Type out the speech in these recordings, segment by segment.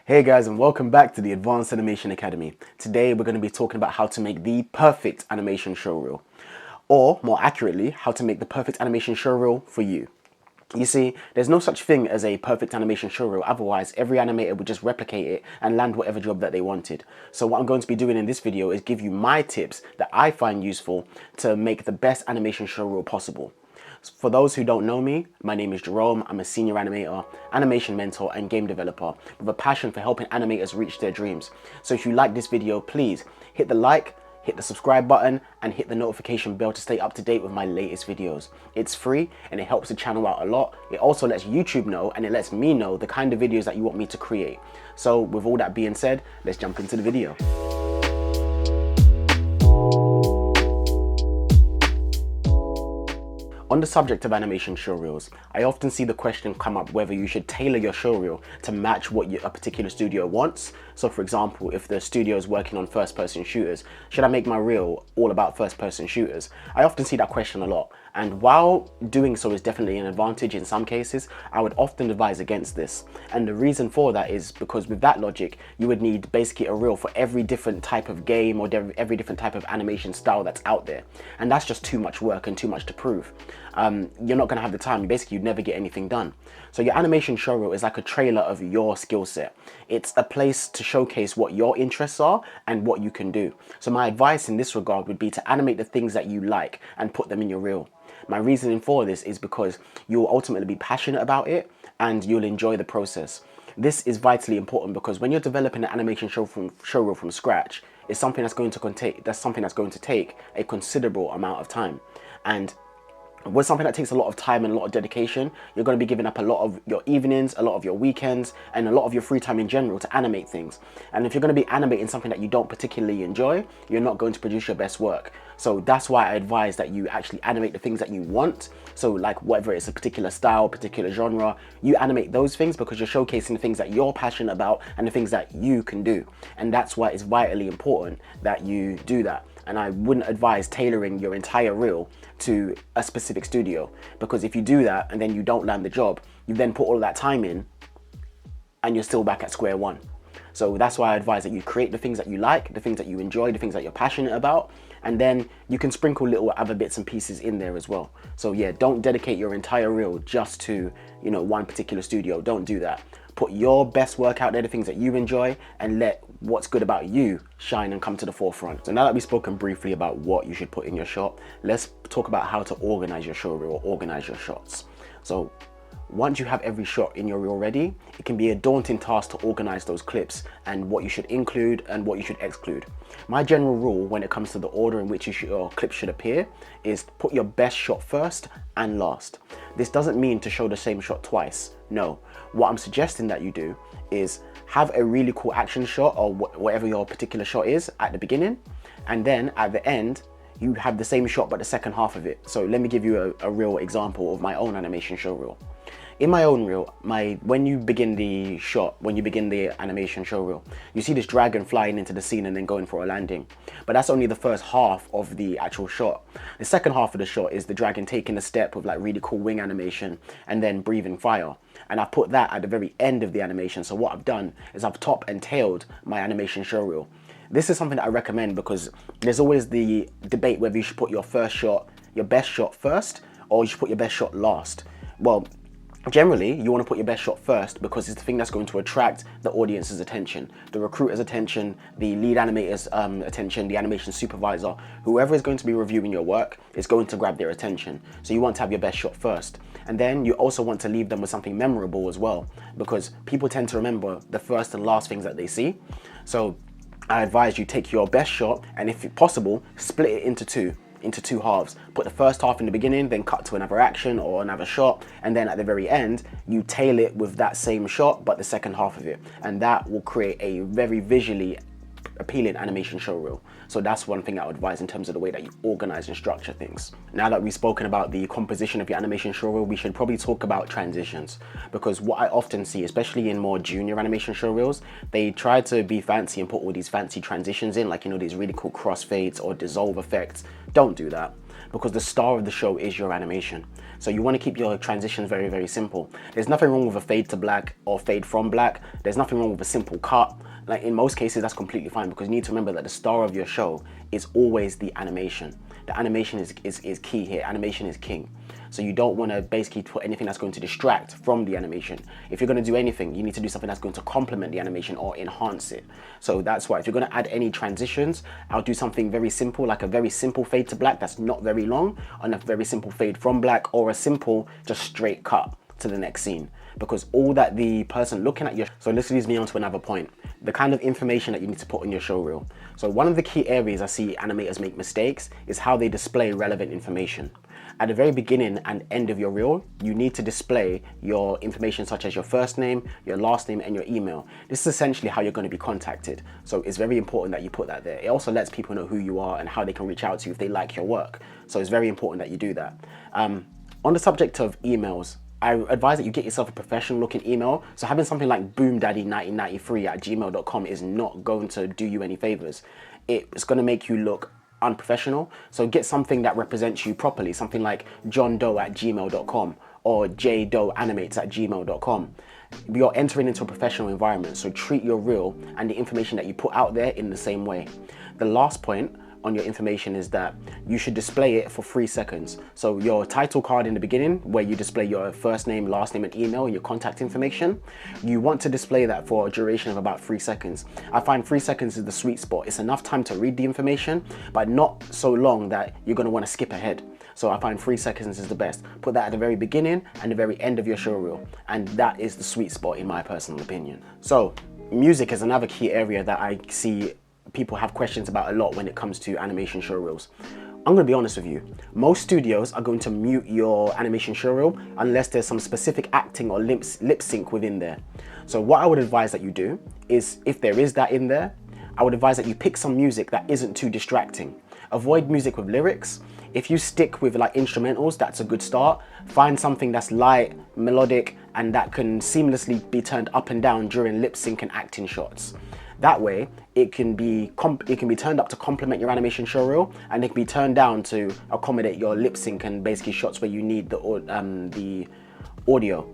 Hey guys, and welcome back to the Advanced Animation Academy. Today we're going to be talking about how to make the perfect animation showreel. Or, more accurately, how to make the perfect animation showreel for you. You see, there's no such thing as a perfect animation showreel, otherwise every animator would just replicate it and land whatever job that they wanted. So what I'm going to be doing in this video is give you my tips that I find useful to make the best animation showreel possible. For those who don't know me, my name is Jerome. I'm a senior animator, animation mentor, and game developer with a passion for helping animators reach their dreams. So if you like this video, please hit the like, hit the subscribe button, and hit the notification bell to stay up to date with my latest videos. It's free and it helps the channel out a lot. It also lets YouTube know and it lets me know the kind of videos that you want me to create. So with all that being said, let's jump into the video. On the subject of animation showreels, I often see the question come up whether you should tailor your showreel to match what a particular studio wants. So for example, if the studio is working on first-person shooters, should I make my reel all about first-person shooters? I often see that question a lot, and while doing so is definitely an advantage in some cases, I would often advise against this. And the reason for that is because with that logic, you would need basically a reel for every different type of game or every different type of animation style that's out there. And that's just too much work and too much to prove. You're not going to have the time. Basically, you'd never get anything done. So your animation showreel is like a trailer of your skill set. It's a place to showcase what your interests are and what you can do. So my advice in this regard would be to animate the things that you like and put them in your reel. My reasoning for this is because you'll ultimately be passionate about it and you'll enjoy the process. This is vitally important because when you're developing an animation showreel from scratch, it's something that's going to take a considerable amount of time. And with something that takes a lot of time and a lot of dedication, you're going to be giving up a lot of your evenings, a lot of your weekends, and a lot of your free time in general to animate things. And if you're going to be animating something that you don't particularly enjoy, you're not going to produce your best work. So that's why I advise that you actually animate the things that you want. So like whether it's a particular style, particular genre, you animate those things because you're showcasing the things that you're passionate about and the things that you can do. And that's why it's vitally important that you do that. And I wouldn't advise tailoring your entire reel to a specific studio, because if you do that and then you don't land the job, you then put all of that time in and you're still back at square one. So that's why I advise that you create the things that you like, the things that you enjoy, the things that you're passionate about, and then you can sprinkle little other bits and pieces in there as well. So yeah, don't dedicate your entire reel just to, one particular studio. Don't do that. Put your best work out there, the things that you enjoy, and let what's good about you shine and come to the forefront. So now that we've spoken briefly about what you should put in your shot, let's talk about how to organize your showreel or organize your shots. So once you have every shot in your reel ready, it can be a daunting task to organize those clips and what you should include and what you should exclude. My general rule when it comes to the order in which your clip should appear is put your best shot first and last. This doesn't mean to show the same shot twice. No, what I'm suggesting that you do is have a really cool action shot or whatever your particular shot is at the beginning, and then at the end, you have the same shot but the second half of it. So let me give you a real example of my own animation showreel. In my own reel, when you begin the animation showreel, you see this dragon flying into the scene and then going for a landing. But that's only the first half of the actual shot. The second half of the shot is the dragon taking a step with like really cool wing animation and then breathing fire. And I put that at the very end of the animation. So what I've done is I've top and tailed my animation showreel. This is something that I recommend because there's always the debate whether you should put your best shot first, or you should put your best shot last. Well, generally, you want to put your best shot first because it's the thing that's going to attract the audience's attention, the recruiter's attention, the lead animator's attention, the animation supervisor, whoever is going to be reviewing your work is going to grab their attention. So you want to have your best shot first. And then you also want to leave them with something memorable as well, because people tend to remember the first and last things that they see. So I advise you take your best shot and, if possible, split it into two halves. Put the first half in the beginning, then cut to another action or another shot, and then at the very end you tail it with that same shot but the second half of it, and that will create a very visually appealing animation showreel. So that's one thing I would advise in terms of the way that you organize and structure things. Now that we've spoken about the composition of your animation showreel, we should probably talk about transitions, because what I often see, especially in more junior animation showreels, they try to be fancy and put all these fancy transitions in, like these really cool crossfades or dissolve effects. Don't do that. because the star of the show is your animation. So you want to keep your transitions very, very simple. There's nothing wrong with a fade to black or fade from black. There's nothing wrong with a simple cut. Like in most cases, that's completely fine, because you need to remember that the star of your show is always the animation. The animation is key here. Animation is king. So you don't want to basically put anything that's going to distract from the animation. If you're going to do anything, you need to do something that's going to complement the animation or enhance it. So that's why if you're going to add any transitions, I'll do something very simple, like a very simple fade to black that's not very long, and a very simple fade from black, or a simple just straight cut to the next scene. Because all that the person looking at your, so this leads me on to another point, the kind of information that you need to put on your show reel. So one of the key areas I see animators make mistakes is how they display relevant information. At the very beginning and end of your reel, you need to display your information such as your first name, your last name, and your email. This is essentially how you're going to be contacted. So it's very important that you put that there. It also lets people know who you are and how they can reach out to you if they like your work. So it's very important that you do that. On the subject of emails, I advise that you get yourself a professional looking email. So having something like boomdaddy1993@gmail.com is not going to do you any favors. It's going to make you look unprofessional. So get something that represents you properly, something like johndoe@gmail.com or jdoeanimates@gmail.com. You're entering into a professional environment, so treat your reel and the information that you put out there in the same way. The last point on your information is that you should display it for 3 seconds. So your title card in the beginning, where you display your first name, last name, and email, and your contact information, you want to display that for a duration of about 3 seconds. I find 3 seconds is the sweet spot. It's enough time to read the information, but not so long that you're going to want to skip ahead. So I find 3 seconds is the best. Put that at the very beginning and the very end of your show reel, and that is the sweet spot in my personal opinion. So music is another key area that I see people have questions about a lot when it comes to animation show reels. I'm going to be honest with you. Most studios are going to mute your animation show reel unless there's some specific acting or lip sync within there. So what I would advise that you do is, if there is that in there, I would advise that you pick some music that isn't too distracting. Avoid music with lyrics. If you stick with like instrumentals, that's a good start. Find something that's light, melodic, and that can seamlessly be turned up and down during lip sync and acting shots. That way, it can be turned up to complement your animation show reel, and it can be turned down to accommodate your lip sync and basically shots where you need the audio.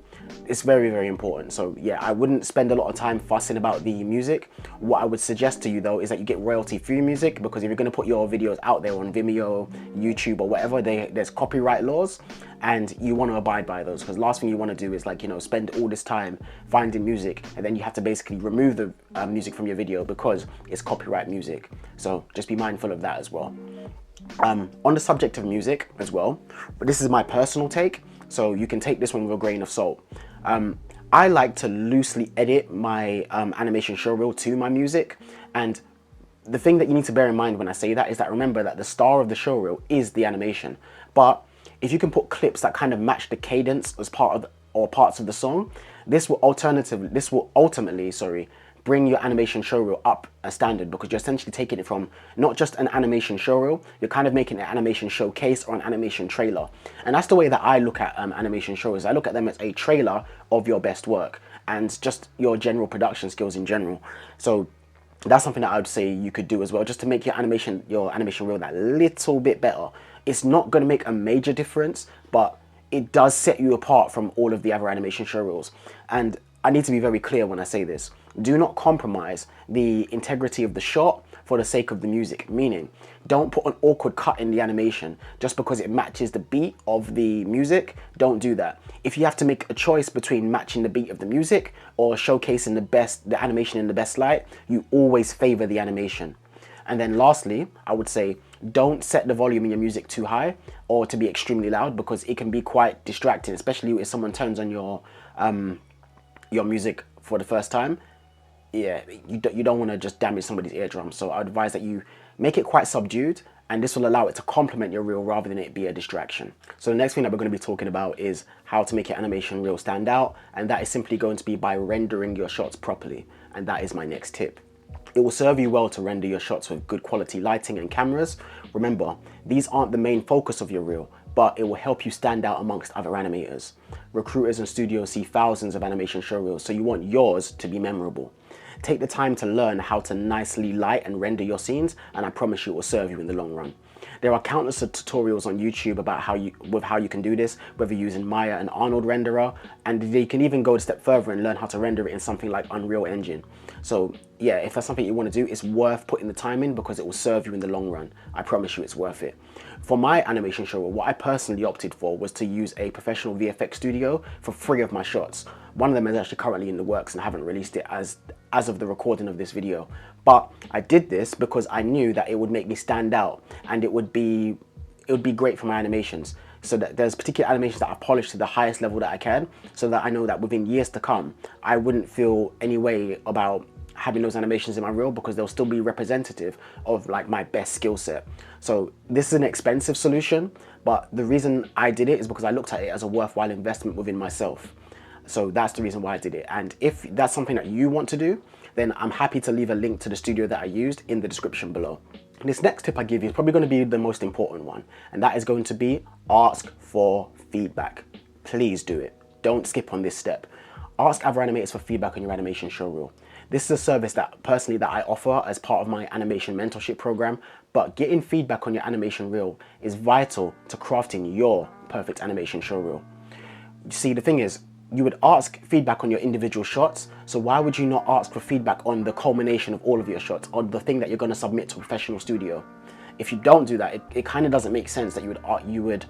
It's very, very important. So yeah, I wouldn't spend a lot of time fussing about the music. What I would suggest to you though is that you get royalty-free music, because if you're going to put your videos out there on Vimeo, YouTube, or whatever, there's copyright laws, and you want to abide by those, because last thing you want to do is, like, you know, spend all this time finding music and then you have to basically remove the music from your video because it's copyright music. So just be mindful of that as well. On the subject of music as well, but this is my personal take, so you can take this one with a grain of salt. I like to loosely edit my animation show reel to my music, and the thing that you need to bear in mind when I say that is that, remember that the star of the show reel is the animation. But if you can put clips that kind of match the cadence as part of or parts of the song, this will ultimately bring your animation show reel up a standard, because you're essentially taking it from not just an animation show reel, you're kind of making an animation showcase or an animation trailer. And that's the way that I look at animation shows. I look at them as a trailer of your best work and just your general production skills in general. So that's something that I would say you could do as well, just to make your animation reel that little bit better. It's not going to make a major difference, but it does set you apart from all of the other animation show reels. And I need to be very clear when I say this. Do not compromise the integrity of the shot for the sake of the music. Meaning, don't put an awkward cut in the animation just because it matches the beat of the music. Don't do that. If you have to make a choice between matching the beat of the music or showcasing the animation in the best light, you always favor the animation. And then lastly, I would say, don't set the volume in your music too high or to be extremely loud, because it can be quite distracting, especially if someone turns on your music for the first time. Yeah, you don't want to just damage somebody's eardrums. So I would advise that you make it quite subdued, and this will allow it to complement your reel rather than it be a distraction. So the next thing that we're going to be talking about is how to make your animation reel stand out, and that is simply going to be by rendering your shots properly, and that is my next tip. It will serve you well to render your shots with good quality lighting and cameras. Remember, these aren't the main focus of your reel, but it will help you stand out amongst other animators. Recruiters and studios see thousands of animation show reels, so you want yours to be memorable. Take the time to learn how to nicely light and render your scenes, and I promise you it will serve you in the long run. There are countless of tutorials on YouTube about how you can do this, whether using Maya and Arnold renderer, and they can even go a step further and learn how to render it in something like Unreal Engine. So yeah, if that's something you want to do, it's worth putting the time in because it will serve you in the long run. I promise you it's worth it. For my animation show, what I personally opted for was to use a professional VFX studio for 3 of my shots. One of them is actually currently in the works and I haven't released it as of the recording of this video. But I did this because I knew that it would make me stand out and it would be great for my animations. So that there's particular animations that I polish to the highest level that I can, so that I know that within years to come, I wouldn't feel any way about having those animations in my reel because they'll still be representative of like my best skill set. So this is an expensive solution, but the reason I did it is because I looked at it as a worthwhile investment within myself. So that's the reason why I did it. And if that's something that you want to do, then I'm happy to leave a link to the studio that I used in the description below. This next tip I give you is probably going to be the most important one, and that is going to be ask for feedback. Please do it. Don't skip on this step. Ask other animators for feedback on your animation show reel. This is a service that personally that I offer as part of my animation mentorship program, but getting feedback on your animation reel is vital to crafting your perfect animation show reel. You see, the thing is, you would ask feedback on your individual shots, so why would you not ask for feedback on the culmination of all of your shots, on the thing that you're going to submit to a professional studio? If you don't do that, it kind of doesn't make sense that you would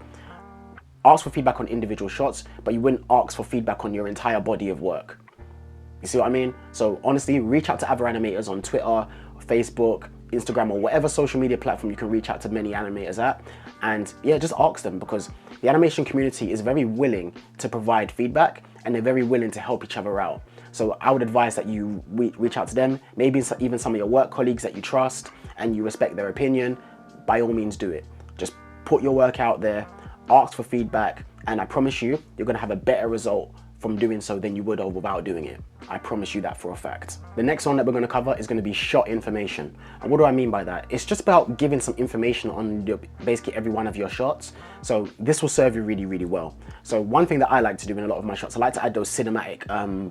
ask for feedback on individual shots, but you wouldn't ask for feedback on your entire body of work. You see what I mean? So honestly, reach out to other animators on Twitter, Facebook, Instagram, or whatever social media platform you can reach out to many animators at, and yeah, just ask them, because the animation community is very willing to provide feedback and they're very willing to help each other out. So I would advise that you reach out to them, maybe even some of your work colleagues that you trust and you respect their opinion. By all means, do it. Just put your work out there, ask for feedback, and I promise you, you're gonna have a better result from doing so than you would have without doing it. I promise you that for a fact. The next one that we're going to cover is going to be shot information. And what do I mean by that? It's just about giving some information on basically every one of your shots. So this will serve you really, really well. So one thing that I like to do in a lot of my shots, I like to add those cinematic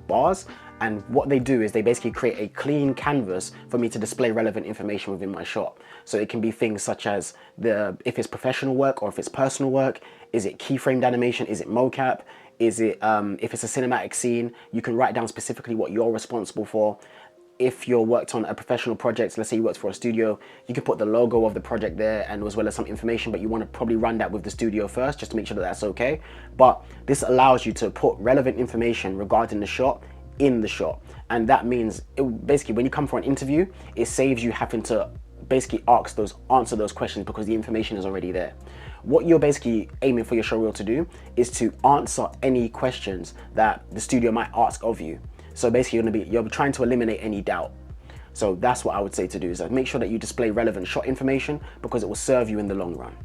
bars. And what they do is they basically create a clean canvas for me to display relevant information within my shot. So it can be things such as if it's professional work or if it's personal work. Is it keyframed animation? Is it mocap? Is it, if it's a cinematic scene, you can write down specifically what you're responsible for. If you're worked on a professional project, let's say you worked for a studio, you can put the logo of the project there and as well as some information, but you want to probably run that with the studio first just to make sure that that's okay. But this allows you to put relevant information regarding the shot in the shot. And that means, basically, when you come for an interview, it saves you having to basically answer those questions because the information is already there. What you're basically aiming for your show reel to do is to answer any questions that the studio might ask of you. So basically you're trying to eliminate any doubt. So that's what I would say to do, is that make sure that you display relevant shot information because it will serve you in the long run.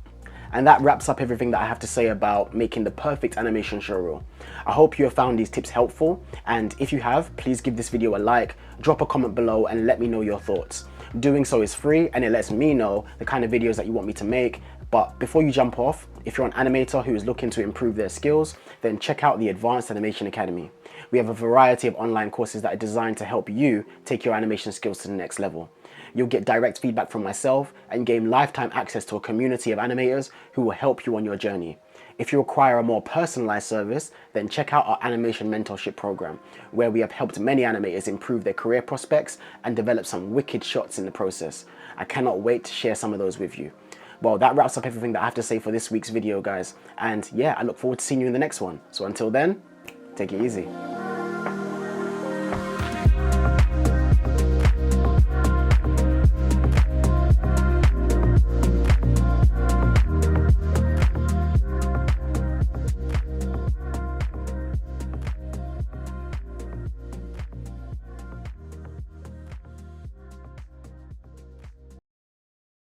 And that wraps up everything that I have to say about making the perfect animation show reel. I hope you have found these tips helpful, and if you have, please give this video a like, drop a comment below and let me know your thoughts. Doing so is free and it lets me know the kind of videos that you want me to make. But before you jump off, if you're an animator who is looking to improve their skills, then check out the Advanced Animation Academy. We have a variety of online courses that are designed to help you take your animation skills to the next level. You'll get direct feedback from myself and gain lifetime access to a community of animators who will help you on your journey. If you require a more personalized service, then check out our animation mentorship program, where we have helped many animators improve their career prospects and develop some wicked shots in the process. I cannot wait to share some of those with you. Well, that wraps up everything that I have to say for this week's video, guys. And yeah, I look forward to seeing you in the next one. So until then, take it easy.